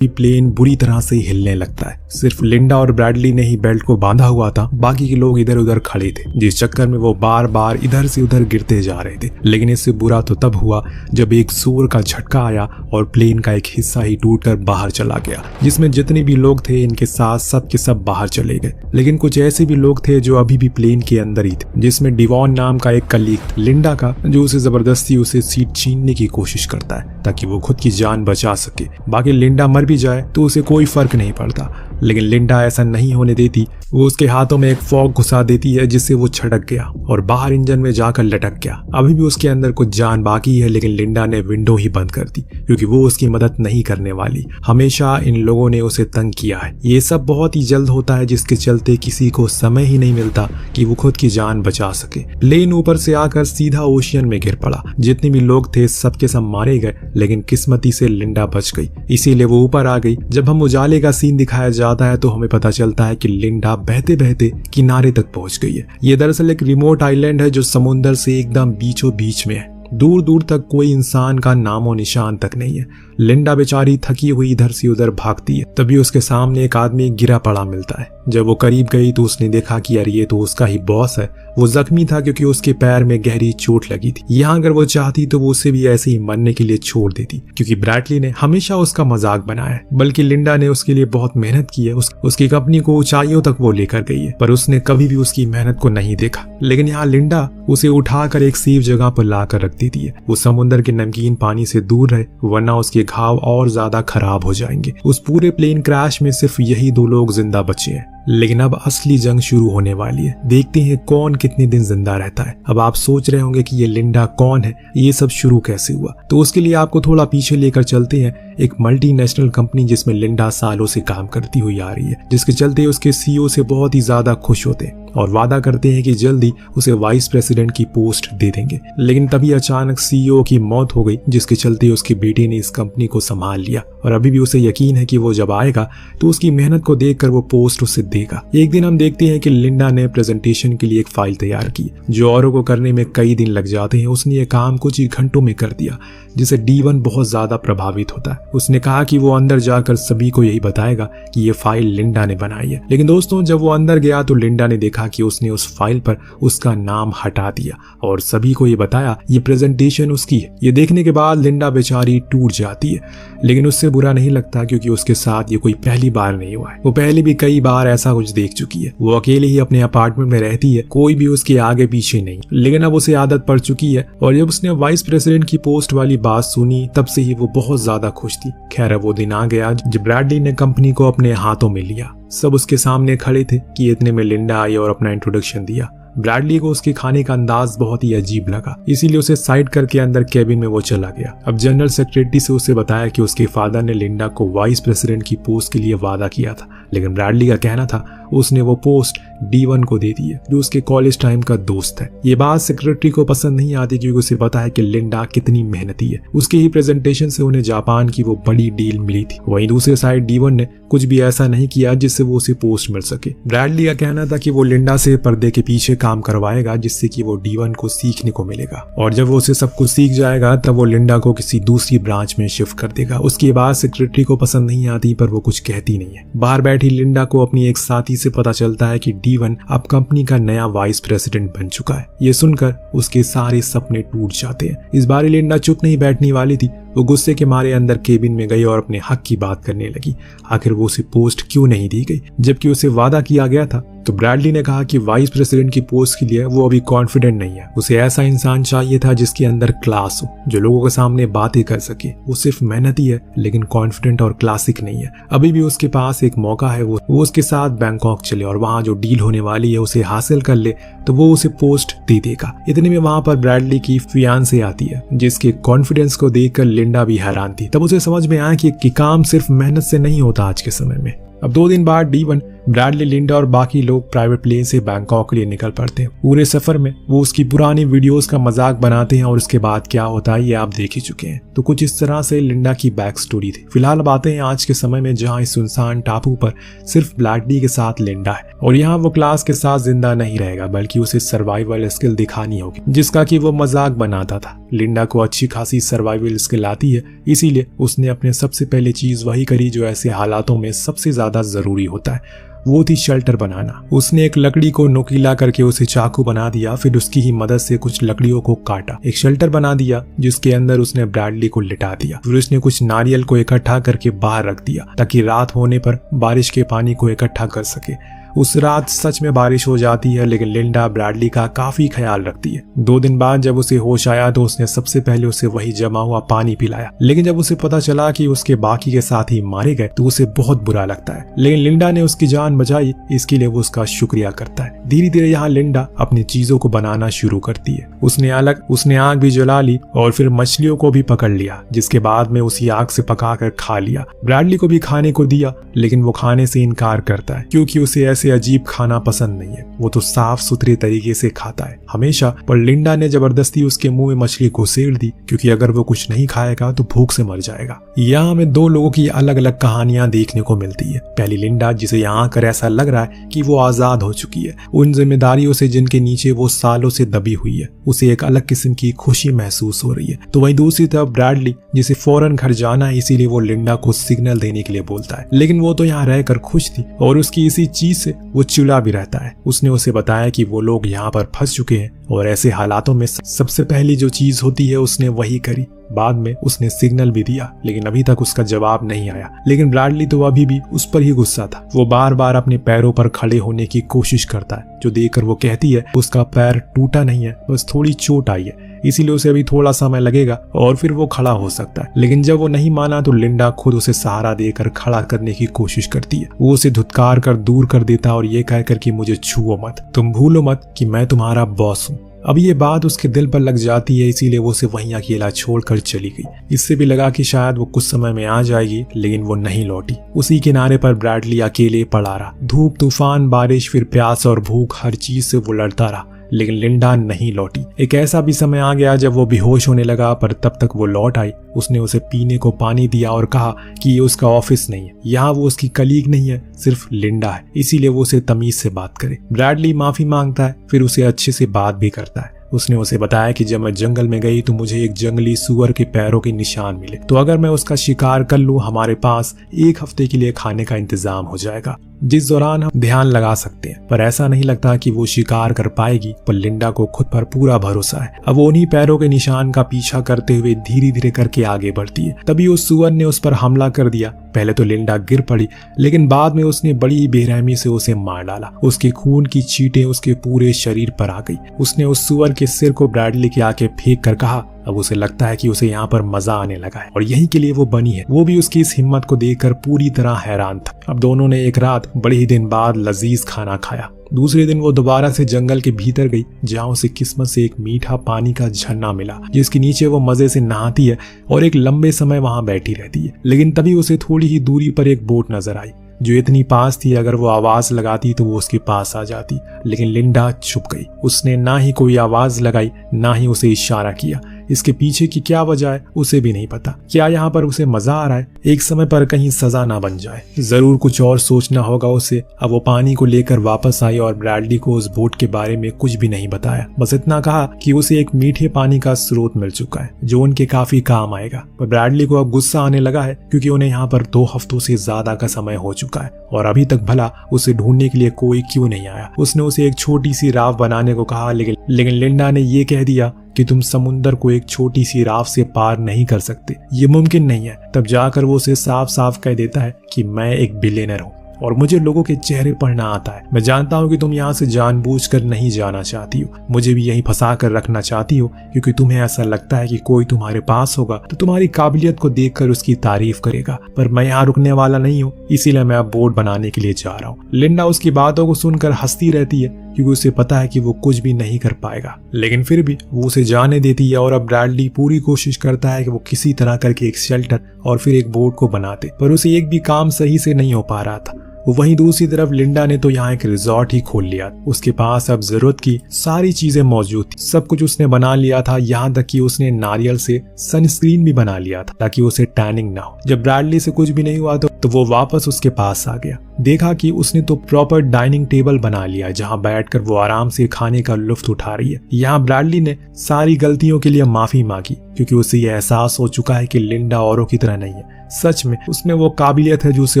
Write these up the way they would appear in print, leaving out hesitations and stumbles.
Plane बुरी तरह से हिलने लगता है। सिर्फ लिंडा और ब्रैडली ने ही बेल्ट को बांधा हुआ था, बाकी के लोग इधर उधर खड़े थे, जिस चक्कर में वो बार बार इधर से उधर गिरते जा रहे थे। लेकिन इससे बुरा तो तब हुआ जब एक जोर का झटका आया और प्लेन का एक हिस्सा ही टूटकर बाहर चला गया, जिसमें जितने भी लोग थे इनके साथ सब के सब बाहर चले गए। लेकिन कुछ ऐसे भी लोग थे जो अभी भी प्लेन के अंदर ही थे, जिसमें डिवॉन नाम का एक कलीग लिंडा का, जो उसे जबरदस्ती उसे सीट छीनने की कोशिश करता है ताकि वो खुद की जान बचा सके। बाकी लिंडा मर भी जाए तो उसे कोई फर्क नहीं पड़ता, लेकिन लिंडा ऐसा नहीं होने देती। वो उसके हाथों में एक फॉग घुसा देती है, जिससे वो छटक गया और बाहर इंजन में जाकर लटक गया। अभी भी उसके अंदर कुछ जान बाकी है, लेकिन लिंडा ने विंडो ही बंद कर दी क्योंकि वो उसकी मदद नहीं करने वाली। हमेशा इन लोगों ने उसे तंग किया है। ये सब बहुत ही जल्द होता है, जिसके चलते किसी को समय ही नहीं मिलता कि वो खुद की जान बचा सके। प्लेन ऊपर से आकर सीधा ओशियन में गिर पड़ा। जितने भी लोग थे सबके सब मारे गए, लेकिन किस्मती से लिंडा बच गई, इसीलिए वो ऊपर आ गई। जब हम उजाले का सीन दिखाया जाता है तो हमें पता चलता है कि लिंडा बहते बहते किनारे तक पहुंच गई है। ये दरअसल एक रिमोट आइलैंड है जो समुद्र से एकदम बीचों बीच में है। दूर दूर तक कोई इंसान का नामो निशान तक नहीं है। लिंडा बेचारी थकी हुई इधर से उधर भागती है, तभी उसके सामने एक आदमी गिरा पड़ा मिलता है। जब वो करीब गई तो उसने देखा कि यार ये तो उसका ही बॉस है। वो जख्मी था क्योंकि उसके पैर में गहरी चोट लगी थी। यहाँ अगर वो चाहती तो वो उसे भी ऐसे ही मरने के लिए छोड़ देती, क्योंकि ब्रैडली ने हमेशा उसका मजाक बनाया है। बल्कि लिंडा ने उसके लिए बहुत मेहनत की है। उसकी कंपनी को ऊंचाइयों तक वो लेकर गई है, पर उसने कभी भी उसकी मेहनत को नहीं देखा। लेकिन यहाँ लिंडा उसे उठाकर एक सेफ जगह पर लाकर रख देती है। वो समुद्र के नमकीन पानी से दूर रहे, वरना उसके घाव और ज्यादा खराब हो जाएंगे। उस पूरे प्लेन क्रैश में सिर्फ यही 2 लोग जिंदा बचे हैं। लेकिन अब असली जंग शुरू होने वाली है। देखते हैं कौन कितने दिन जिंदा रहता है। अब आप सोच रहे होंगे कि ये लिंडा कौन है, ये सब शुरू कैसे हुआ। तो उसके लिए आपको थोड़ा पीछे लेकर चलते हैं। एक मल्टीनेशनल कंपनी जिसमें लिंडा सालों से काम करती हुई आ रही है, जिसके चलते उसके सीईओ से बहुत ही ज्यादा खुश होते हैं और वादा करते हैं कि जल्दी उसे वाइस प्रेसिडेंट की पोस्ट दे देंगे। लेकिन तभी अचानक सीईओ की मौत हो गई, जिसके चलते उसके बेटे ने इस कंपनी को संभाल लिया और अभी भी उसे यकीन है कि वो जब आएगा तो उसकी मेहनत को देखकर वो पोस्ट उसे देगा। एक दिन हम देखते हैं कि लिंडा ने प्रेजेंटेशन के लिए एक फाइल तैयार की, जो औरों को करने में कई दिन लग जाते हैं। उसने ये काम कुछ ही घंटों में कर दिया, जिससे D1 बहुत ज्यादा प्रभावित होता है। उसने कहा कि वो अंदर जाकर सभी को यही बताएगा कि ये फाइल लिंडा ने बनाई है। लेकिन दोस्तों, जब वो अंदर गया तो लिंडा ने देखा कि उसने उस फाइल पर उसका नाम हटा दिया और सभी को ये बताया ये प्रेजेंटेशन उसकी है। ये देखने के बाद लिंडा बेचारी टूट जाती है, लेकिन उससे बुरा नहीं लगता क्योंकि उसके साथ ये कोई पहली बार नहीं हुआ है। वो पहले भी कई बार ऐसा कुछ देख चुकी है। वो अकेले ही अपने अपार्टमेंट में रहती है, कोई भी उसके आगे पीछे नहीं। लेकिन अब उसे आदत पड़ चुकी है और जब उसने वाइस प्रेसिडेंट की पोस्ट वाली बात सुनी तब से ही वो बहुत ज्यादा खुश थी। खैर वो दिन आ गया जब ब्रैडली ने कंपनी को अपने हाथों में लिया। सब उसके सामने खड़े थे कि इतने में लिंडा आई और अपना इंट्रोडक्शन दिया। ब्रैडली को उसके खाने का अंदाज बहुत ही अजीब लगा, इसीलिए उसे साइड करके अंदर केबिन में वो चला गया। अब जनरल सेक्रेटरी से उसे बताया कि उसके फादर ने लिंडा को वाइस प्रेसिडेंट की पोस्ट के लिए वादा किया था, लेकिन ब्रैडली का कहना था उसने वो पोस्ट D1 को दे दी है, जो उसके कॉलेज टाइम का दोस्त है। ये बात सेक्रेटरी को पसंद नहीं आती क्योंकि उसे पता है कि लिंडा कितनी मेहनती है। उसके ही प्रेजेंटेशन से उन्हें जापान की वो बड़ी डील मिली थी। वहीं दूसरे साइड D1 ने कुछ भी ऐसा नहीं किया जिससे वो उसे पोस्ट मिल सके। ब्रैडली का कहना था कि वो लिंडा से पर्दे के पीछे काम करवाएगा, जिससे कि वो D1 को सीखने को मिलेगा और जब वो उसे सब कुछ सीख जाएगा तब वो लिंडा को किसी दूसरी ब्रांच में शिफ्ट कर देगा। उसकी बात सेक्रेटरी को पसंद नहीं आती, पर वो कुछ कहती नहीं है। बाहर बैठी लिंडा को अपनी एक साथी से पता चलता है कि D1 अब कंपनी का नया वाइस प्रेसिडेंट बन चुका है। ये सुनकर उसके सारे सपने टूट जाते हैं। इस बार लिंडा चुप नहीं बैठने वाली थी। वो गुस्से के मारे अंदर केबिन में गई और अपने हक की बात करने लगी। आखिर वो उसे पोस्ट क्यों नहीं दी गई जबकि उसे वादा किया गया था। तो ब्रैडली ने कहा कि वाइस प्रेसिडेंट की पोस्ट के लिए वो अभी कॉन्फिडेंट नहीं है। उसे ऐसा इंसान चाहिए था जिसके अंदर क्लास हो, जो लोगों के सामने बातें कर सके। वो सिर्फ मेहनती है लेकिन कॉन्फिडेंट और क्लासिक नहीं है। अभी भी उसके पास एक मौका है, वो उसके साथ बैंकॉक चले और वहाँ जो डील होने वाली है उसे हासिल कर ले तो वो उसे पोस्ट दे देगा। इतने में वहाँ पर ब्रैडली की फियांसे आती है, जिसके कॉन्फिडेंस को देखकर लिंडा भी हैरान थी। तब उसे समझ में आया कि काम सिर्फ मेहनत से नहीं होता आज के समय में। अब 2 दिन बाद D1 ब्रैडली, लिंडा और बाकी लोग प्राइवेट प्लेन से बैंकॉक के लिए निकल पड़ते हैं। पूरे सफर में वो उसकी पुरानी वीडियोस का मजाक बनाते हैं और उसके बाद क्या होता है ये आप देख ही चुके हैं। तो कुछ इस तरह से लिंडा की बैक स्टोरी थी। फिलहाल बातें हैं आज के समय में, जहाँ इस सुनसान टापू पर सिर्फ ब्रैडली के साथ लिंडा है और यहाँ वो क्लास के साथ जिंदा नहीं रहेगा, बल्कि उसे सर्वाइवल स्किल दिखानी होगी जिसका कि वो मजाक बनाता था। लिंडा को अच्छी खासी सर्वाइवल स्किल आती है, इसीलिए उसने अपने सबसे पहले चीज वही करी जो ऐसे हालातों में सबसे ज्यादा जरूरी होता है, वो थी शेल्टर बनाना। उसने एक लकड़ी को नुकीला करके उसे चाकू बना दिया, फिर उसकी ही मदद से कुछ लकड़ियों को काटा, एक शेल्टर बना दिया जिसके अंदर उसने ब्रैडली को लिटा दिया। फिर उसने कुछ नारियल को इकट्ठा करके बाहर रख दिया ताकि रात होने पर बारिश के पानी को इकट्ठा कर सके। उस रात सच में बारिश हो जाती है, लेकिन लिंडा ब्रैडली का काफी ख्याल रखती है। 2 दिन बाद जब उसे होश आया तो उसने सबसे पहले उसे वही जमा हुआ पानी पिलाया, लेकिन जब उसे पता चला कि उसके बाकी के साथी मारे गए तो उसे बहुत बुरा लगता है। लेकिन लिंडा ने उसकी जान बचाई, इसके लिए वो उसका शुक्रिया करता है। धीरे धीरे यहाँ लिंडा अपनी चीजों को बनाना शुरू करती है। उसने आग भी जला ली और फिर मछलियों को भी पकड़ लिया, जिसके बाद में उसी आग से पकाकर खा लिया। ब्रैडली को भी खाने को दिया, लेकिन वो खाने से इनकार करता है क्योंकि उसे ऐसे अजीब खाना पसंद नहीं है। वो तो साफ सुथरे तरीके से खाता है हमेशा। पर लिंडा ने जबरदस्ती उसके मुंह में मछली घुसेड़ दी क्योंकि अगर वो कुछ नहीं खाएगा तो भूख से मर जाएगा। यहाँ हमें 2 लोगों की अलग अलग कहानियां देखने को मिलती है। पहली लिंडा, जिसे यहाँ आकर ऐसा लग रहा है कि वो आजाद हो चुकी है उन जिम्मेदारियों से जिनके नीचे वो सालों से दबी हुई है, उसे एक अलग किस्म की खुशी महसूस हो रही है। तो वहीं दूसरी तरफ ब्रैडली, जिसे फौरन घर जाना है, इसीलिए वो लिंडा को सिग्नल देने के लिए बोलता है, लेकिन वो तो यहाँ रहकर खुश थी और उसकी इसी चीज से वो चिढ़ा भी रहता है। उसने उसे बताया कि वो लोग यहाँ पर फंस चुके हैं और ऐसे हालातों में सबसे पहली जो चीज होती है उसने वही करी। बाद में उसने सिग्नल भी दिया, लेकिन अभी तक उसका जवाब नहीं आया। लेकिन ब्रैडली तो अभी भी उस पर ही गुस्सा था। वो बार बार अपने पैरों पर खड़े होने की कोशिश करता है, जो देखकर वो कहती है उसका पैर टूटा नहीं है, बस थोड़ी चोट आई है, इसीलिए उसे अभी थोड़ा समय लगेगा और फिर वो खड़ा हो सकता है। लेकिन जब वो नहीं माना तो लिंडा खुद उसे सहारा देकर खड़ा करने की कोशिश करती है। वो उसे धुतकार कर दूर कर देता और ये कहकर कि मुझे छुओ मत, तुम भूलो मत कि मैं तुम्हारा बॉस हूँ। अब ये बात उसके दिल पर लग जाती है, इसीलिए वो उसे वहीं अकेला छोड़कर चली गई। इससे भी लगा कि शायद वो कुछ समय में आ जाएगी, लेकिन वो नहीं लौटी। उसी किनारे पर ब्रैडली अकेले पड़ा रहा। धूप, तूफान, बारिश, फिर प्यास और भूख, हर चीज से वो लड़ता रहा, लेकिन लिंडा नहीं लौटी। एक ऐसा भी समय आ गया जब वो बेहोश होने लगा, पर तब तक वो लौट आई। उसने उसे पीने को पानी दिया और कहा कि ये उसका ऑफिस नहीं है, यहाँ वो उसकी कलीग नहीं है, सिर्फ लिंडा है, इसीलिए वो उसे तमीज से बात करे। ब्रैडली माफी मांगता है, फिर उसे अच्छे से बात भी करता है। उसने उसे बताया कि जब मैं जंगल में गई तो मुझे एक जंगली सुअर के पैरों के निशान मिले, तो अगर मैं उसका शिकार कर लूं हमारे पास 1 हफ्ते के लिए खाने का इंतजाम हो जाएगा, जिस दौरान हम ध्यान लगा सकते हैं। पर ऐसा नहीं लगता कि वो शिकार कर पाएगी, पर लिंडा को खुद पर पूरा भरोसा है। अब वो उन्हीं पैरों के निशान का पीछा करते हुए धीरे धीरे करके आगे बढ़ती है। तभी उस सुअर ने उस पर हमला कर दिया। पहले तो लिंडा गिर पड़ी, लेकिन बाद में उसने बड़ी बेरहमी से उसे मार डाला। उसके खून की छींटें उसके पूरे शरीर पर आ गई। उसने उस सुअर के सिर को ब्रैडली के आके फेंक कर कहा, अब उसे लगता है कि उसे यहाँ पर मजा आने लगा है और यही के लिए वो बनी है। वो भी उसकी इस हिम्मत को देखकर पूरी तरह हैरान था। अब दोनों ने एक रात बड़े ही दिन बाद लजीज खाना खाया। दूसरे दिन वो दोबारा से जंगल के भीतर गई, जहाँ उसे किस्मत से एक मीठा पानी का झरना मिला, जिसके नीचे वो मजे से नहाती है और एक लंबे समय वहां बैठी रहती है। लेकिन तभी उसे थोड़ी ही दूरी पर एक बोट नजर आई, जो इतनी पास थी अगर वो आवाज लगाती तो वो उसके पास आ जाती। लेकिन लिंडा छुप गई। उसने ना ही कोई आवाज लगाई, ना ही उसे इशारा किया। इसके पीछे की क्या वजह है उसे भी नहीं पता। क्या यहाँ पर उसे मजा आ रहा है? एक समय पर कहीं सजा ना बन जाए, जरूर कुछ और सोचना होगा उसे। अब वो पानी को लेकर वापस आई और ब्रैडली को उस बोट के बारे में कुछ भी नहीं बताया। बस इतना कहा कि उसे एक मीठे पानी का स्रोत मिल चुका है जो उनके काफी काम आएगा। पर ब्रैडली को अब गुस्सा आने लगा है क्योंकि उन्हें यहाँ पर 2 हफ्तों से ज्यादा का समय हो चुका है और अभी तक भला उसे ढूंढने के लिए कोई क्यों नहीं आया। उसने उसे एक छोटी सी राव बनाने को कहा, लेकिन लिंडा ने ये कह दिया कि तुम समुंदर को एक छोटी सी राव से पार नहीं कर सकते, ये मुमकिन नहीं है। तब जाकर वो उसे साफ साफ कह देता है कि मैं एक बिलियनर हूँ और मुझे लोगों के चेहरे पढ़ना आता है। मैं जानता हूँ कि तुम यहाँ से जानबूझकर नहीं जाना चाहती हो, मुझे भी यहीं फंसा कर रखना चाहती हो क्योंकि तुम्हें ऐसा लगता है कि कोई तुम्हारे पास होगा तो तुम्हारी काबिलियत को देखकर उसकी तारीफ करेगा। पर मैं यहाँ रुकने वाला नहीं हूँ, इसीलिए मैं अब बोर्ड बनाने के लिए जा रहा हूँ। लिंडा उसकी बातों को सुनकर हंसती रहती है क्योंकि उसे पता है कि वो कुछ भी नहीं कर पाएगा, लेकिन फिर भी वो उसे जाने देती है। और अब ब्रैडली पूरी कोशिश करता है कि वो किसी तरह करके एक शेल्टर और फिर एक बोट को बनाते, पर उसे एक भी काम सही से नहीं हो पा रहा था। वहीं दूसरी तरफ लिंडा ने तो यहाँ एक रिजॉर्ट ही खोल लिया। उसके पास अब जरूरत की सारी चीजें मौजूद थी, सब कुछ उसने बना लिया था, यहाँ तक कि उसने नारियल से सनस्क्रीन भी बना लिया था ताकि उसे टैनिंग ना हो। जब ब्रैडली से कुछ भी नहीं हुआ तो वो वापस उसके पास आ गया। देखा कि उसने तो प्रॉपर डाइनिंग टेबल बना लिया जहाँ बैठकर वो आराम से खाने का लुत्फ उठा रही है। यहाँ ब्रैडली ने सारी गलतियों के लिए माफी मांगी क्योंकि उसे यह एहसास हो चुका है कि लिंडा औरों की तरह नहीं है। सच में उसमें वो काबिलियत है जो उसे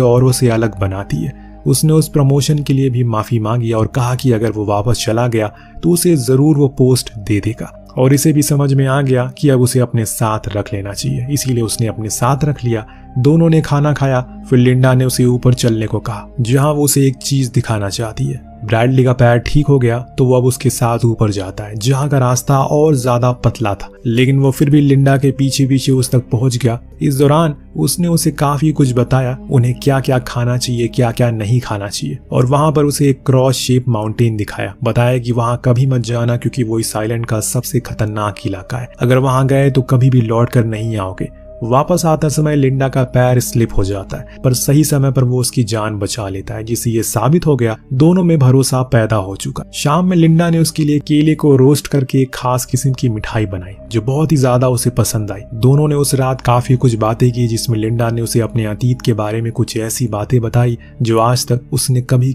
औरों से अलग बनाती है। उसने उस प्रमोशन के लिए भी माफी मांगी और कहा कि अगर वो वापस चला गया तो उसे जरूर वो पोस्ट दे देगा। और इसे भी समझ में आ गया कि अब उसे अपने साथ रख लेना चाहिए, इसीलिए उसने अपने साथ रख लिया। दोनों ने खाना खाया, फिर लिंडा ने उसे ऊपर चलने को कहा जहां वो उसे एक चीज दिखाना चाहती है। ब्रैडली का पैर ठीक हो गया तो वो अब उसके साथ ऊपर जाता है जहां का रास्ता और ज्यादा पतला था, लेकिन वो फिर भी लिंडा के पीछे पीछे उस तक पहुंच गया। इस दौरान उसने उसे काफी कुछ बताया, उन्हें क्या क्या खाना चाहिए, क्या क्या नहीं खाना चाहिए, और वहां पर उसे एक क्रॉस शेप माउंटेन दिखाया। बताया कि वहां कभी मत जाना क्योंकि वो इस आइलैंड का सबसे खतरनाक इलाका है, अगर वहां गए तो कभी भी लौट कर नहीं आओगे। वापस आते समय लिंडा का पैर स्लिप हो जाता है, पर सही समय पर वो उसकी जान बचा लेता है, जिससे ये साबित हो गया दोनों में भरोसा पैदा हो चुका। शाम में लिंडा ने उसके लिए केले को रोस्ट करके एक खास किस्म की मिठाई बनाई जो बहुत ही ज्यादा उसे पसंद आई। दोनों ने उस रात काफी कुछ बातें की जिसमें लिंडा ने उसे अपने अतीत के बारे में कुछ ऐसी बातें बताई जो आज तक उसने कभी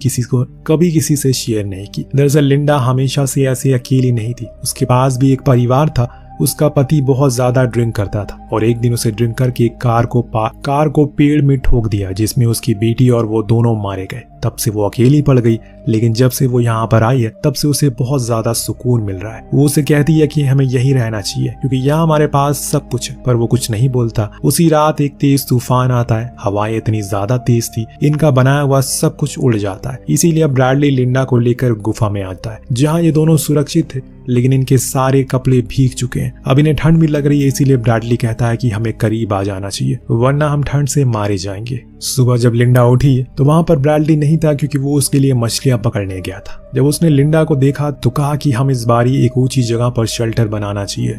किसी से शेयर नहीं की। दरअसल लिंडा हमेशा से ऐसे अकेली नहीं थी, उसके पास भी एक परिवार था। उसका पति बहुत ज्यादा ड्रिंक करता था और एक दिन उसे ड्रिंक करके कार को पेड़ में ठोक दिया जिसमें उसकी बेटी और वो दोनों मारे गए। तब से वो अकेली पड़ गई, लेकिन जब से वो यहाँ पर आई है तब से उसे बहुत ज्यादा सुकून मिल रहा है। वो उसे कहती है कि हमें यही रहना चाहिए क्योंकि यहाँ हमारे पास सब कुछ है, पर वो कुछ नहीं बोलता। उसी रात एक तेज तूफान आता है, हवाएं इतनी ज्यादा तेज थी इनका बनाया हुआ सब कुछ उड़ जाता है। इसीलिए अब ब्रैडली लिंडा को लेकर गुफा में आता है जहाँ ये दोनों सुरक्षित थे, लेकिन इनके सारे कपड़े भीग चुके हैं। अब इन्हें ठंड भी लग रही है, इसीलिए ब्रैडली कहता है कि हमें करीब आ जाना चाहिए वरना हम ठंड से मारे जाएंगे। सुबह जब लिंडा उठी तो वहां पर ब्रैडली नहीं था क्योंकि वो उसके लिए मछलियां पकड़ने गया था। जब उसने लिंडा को देखा तो कहा कि हम इस बारी एक ऊंची जगह पर शेल्टर बनाना चाहिए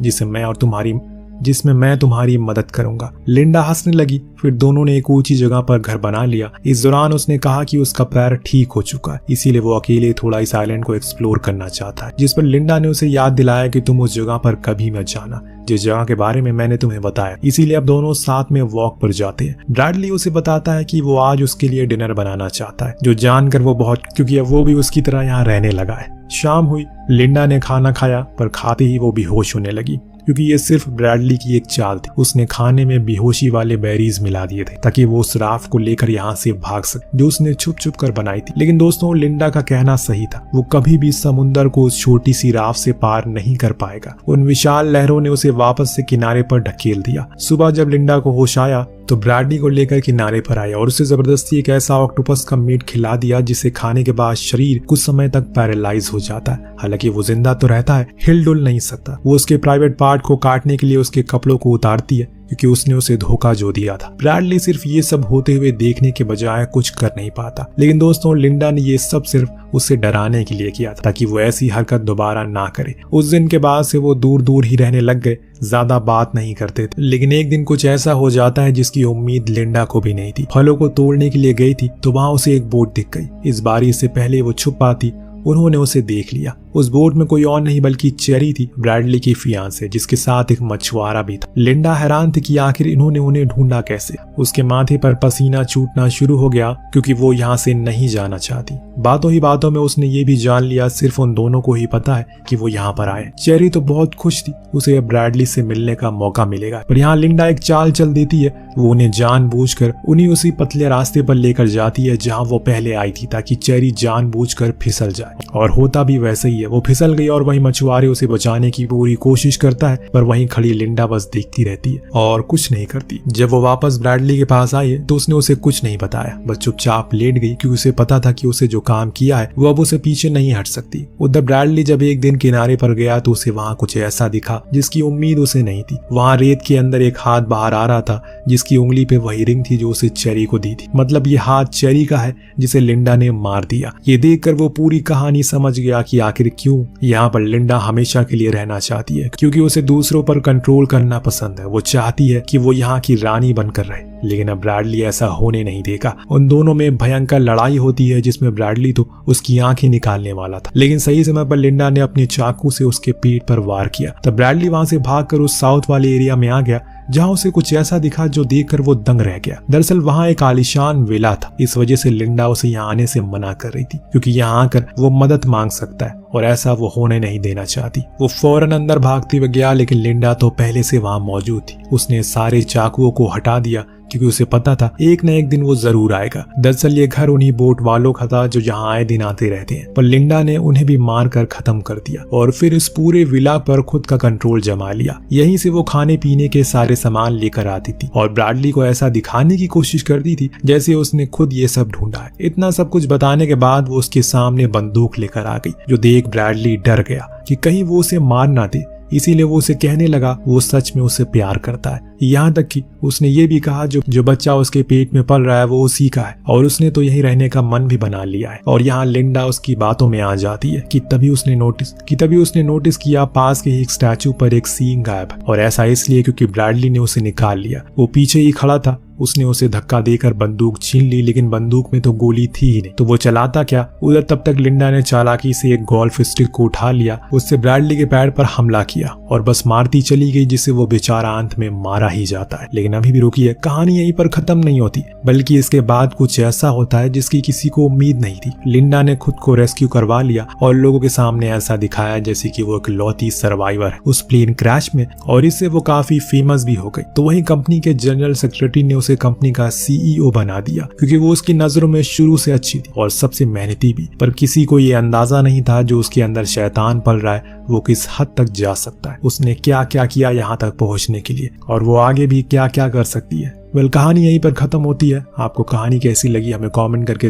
जिसमें मैं तुम्हारी मदद करूंगा। लिंडा हंसने लगी, फिर दोनों ने एक ऊंची जगह पर घर बना लिया। इस दौरान उसने कहा कि उसका पैर ठीक हो चुका है, इसीलिए वो अकेले थोड़ा इस आइलैंड को एक्सप्लोर करना चाहता है। जिस पर लिंडा ने उसे याद दिलाया कि तुम उस जगह पर कभी मत जाना जिस जगह के बारे में मैंने तुम्हें बताया। इसीलिए अब दोनों साथ में वॉक पर जाते हैं। ब्रैडली उसे बताता है कि वो आज उसके लिए डिनर बनाना चाहता है, जो जानकर वो बहुत, क्योंकि अब वो भी उसकी तरह यहाँ रहने लगा है। शाम हुई, लिंडा ने खाना खाया, पर खाते ही वो बेहोश होने लगी क्योंकि ये सिर्फ ब्रैडली की एक चाल थी। उसने खाने में बेहोशी वाले बेरीज मिला दिए थे ताकि वो उस राफ्ट को लेकर यहाँ से भाग सके जो उसने छुप छुप कर बनाई थी। लेकिन दोस्तों, लिंडा का कहना सही था, वो कभी भी समुंदर को उस छोटी सी राफ्ट से पार नहीं कर पाएगा। उन विशाल लहरों ने उसे वापस से किनारे पर ढकेल दिया। सुबह जब लिंडा को होश आया तो ब्रैडली को लेकर किनारे पर आया और उसे जबरदस्ती एक ऐसा ऑक्टोपस का मीट खिला दिया जिसे खाने के बाद शरीर कुछ समय तक पैरालाइज हो जाता है। हालांकि वो जिंदा तो रहता है, हिल डुल नहीं सकता। वो उसके प्राइवेट पार्ट को काटने के लिए उसके कपड़ों को उतारती है क्योंकि उसने उसे धोखा जो दिया था। ब्रैडली सिर्फ ये सब होते हुए देखने के बजाय कुछ कर नहीं पाता। लेकिन दोस्तों, लिंडा ने ये सब सिर्फ उसे डराने के लिए किया था ताकि वो ऐसी हरकत दोबारा ना करे। उस दिन के बाद से वो दूर दूर ही रहने लग गए, ज्यादा बात नहीं करते थे। लेकिन एक दिन कुछ ऐसा हो जाता है जिसकी उम्मीद लिंडा को भी नहीं थी। फलों को तोड़ने के लिए गई थी तो वहां उसे एक बोट दिख गई। इस बारी से पहले वो छुप पाती, उन्होंने उसे देख लिया। उस बोट में कोई और नहीं बल्कि चेरी थी, ब्रैडली की फियांसे, जिसके साथ एक मछुआरा भी था। लिंडा हैरान थी कि आखिर इन्होंने उन्हें ढूंढा कैसे। उसके माथे पर पसीना छूटना शुरू हो गया क्योंकि वो यहाँ से नहीं जाना चाहती। बातों ही बातों में उसने ये भी जान लिया सिर्फ उन दोनों को ही पता है कि वो यहाँ पर आए। चेरी तो बहुत खुश थी, उसे अब ब्रैडली से मिलने का मौका मिलेगा। पर यहाँ लिंडा एक चाल चल देती है, वो उन्हें जानबूझकर उन्हीं उसी पतले रास्ते पर लेकर जाती है जहाँ वो पहले आई थी ताकि चेरी जानबूझकर फिसल जाए। और होता भी वैसे ही है, वो फिसल गई और वही मछुआरे उसे बचाने की पूरी कोशिश करता है, पर वहीं खड़ी लिंडा बस देखती रहती है और कुछ नहीं करती। जब वो वापस ब्रैडली के पास आई तो उसने उसे कुछ नहीं बताया, बस चुपचाप लेट गई क्योंकि उसे पता था कि उसे जो काम किया है वो अब उसे पीछे नहीं हट सकती। उधर ब्रैडली जब एक दिन किनारे पर गया तो उसे वहाँ कुछ ऐसा दिखा जिसकी उम्मीद उसे नहीं थी। वहाँ रेत के अंदर एक हाथ बाहर आ रहा था जिसकी उंगली पे वही रिंग थी जो उसे चेरी को दी थी। मतलब ये हाथ चेरी का है जिसे लिंडा ने मार दिया। ये देखकर वो पूरी कहानी समझ गया कि आखिर क्यों यहाँ पर लिंडा हमेशा के लिए रहना चाहती है, क्योंकि उसे दूसरों पर कंट्रोल करना पसंद है। वो चाहती है कि वो यहाँ की रानी बनकर रहे। लेकिन अब ब्रैडली ऐसा होने नहीं देगा। उन दोनों में भयंकर लड़ाई होती है जिसमें ब्रैडली तो उसकी आंखें निकालने वाला था, लेकिन सही समय पर लिंडा ने अपने चाकू से उसके पीठ पर वार किया। तब ब्रैडली वहां से भागकर उस साउथ वाले एरिया में आ गया जहां उसे कुछ ऐसा दिखा जो देखकर वो दंग रह गया। दरअसल वहां एक आलीशान विला था, इस वजह से लिंडा उसे यहाँ आने से मना कर रही थी क्योंकि यहाँ आकर वो मदद मांग सकता है और ऐसा वो होने नहीं देना चाहती। वो फौरन अंदर भागते हुए गया, लेकिन लिंडा तो पहले से वहां मौजूद थी। उसने सारे चाकुओं को हटा दिया क्योंकि उसे पता था एक न एक दिन वो जरूर आएगा। दरअसल ये घर उन्हीं बोट वालों का था जो यहाँ आए दिन आते रहते हैं, पर लिंडा ने उन्हें भी मार कर खत्म कर दिया और फिर इस पूरे विला पर खुद का कंट्रोल जमा लिया। यहीं से वो खाने पीने के सारे सामान लेकर आती थी और ब्रैडली को ऐसा दिखाने की कोशिश करती थी जैसे उसने खुद ये सब ढूंढा है। इतना सब कुछ बताने के बाद वो उसके सामने बंदूक लेकर आ गई, जो देख ब्रैडली डर गया कि कहीं वो उसे मार ना दे। इसीलिए वो उसे कहने लगा वो सच में उसे प्यार करता है। यहाँ तक कि उसने ये भी कहा जो बच्चा उसके पेट में पल रहा है वो उसी का है और उसने तो यहीं रहने का मन भी बना लिया है। और यहाँ लिंडा उसकी बातों में आ जाती है कि तभी उसने नोटिस किया पास के एक स्टैचू पर एक सींग गायब है, और ऐसा इसलिए क्योंकि ब्रैडली ने उसे निकाल लिया। वो पीछे ही खड़ा था। उसने उसे धक्का देकर बंदूक छीन ली, लेकिन बंदूक में तो गोली थी ही नहीं, तो वो चलाता क्या। उधर तब तक लिंडा ने चालाकी से एक गोल्फ स्टिक को उठा लिया, उससे ब्रैडली के पैर पर हमला किया और बस मारती चली गई, जिससे वो बेचारा अंत में मारा ही जाता है। लेकिन अभी भी रुकी है, कहानी यहीं पर खत्म नहीं होती, बल्कि इसके बाद कुछ ऐसा होता है जिसकी किसी को उम्मीद नहीं थी। लिंडा ने खुद को रेस्क्यू करवा लिया और लोगों के सामने ऐसा दिखाया जैसे कि वो इकलौती सर्वाइवर है उस प्लेन क्रैश में, और इससे वो काफी फेमस भी हो गई। तो वहीं कंपनी के जनरल सेक्रेटरी ने उसे कंपनी का सीईओ बना दिया क्योंकि वो उसकी नजरों में शुरू से अच्छी थी और सबसे मेहनती भी। पर किसी को ये अंदाजा नहीं था जो उसके अंदर शैतान पल रहा है वो किस हद तक जा सकता है। उसने क्या क्या किया यहाँ तक पहुँचने के लिए, और वो आगे भी क्या क्या कर सकती है। कहानी यहीं पर खत्म होती है। आपको कहानी कैसी लगी हमें कमेंट करके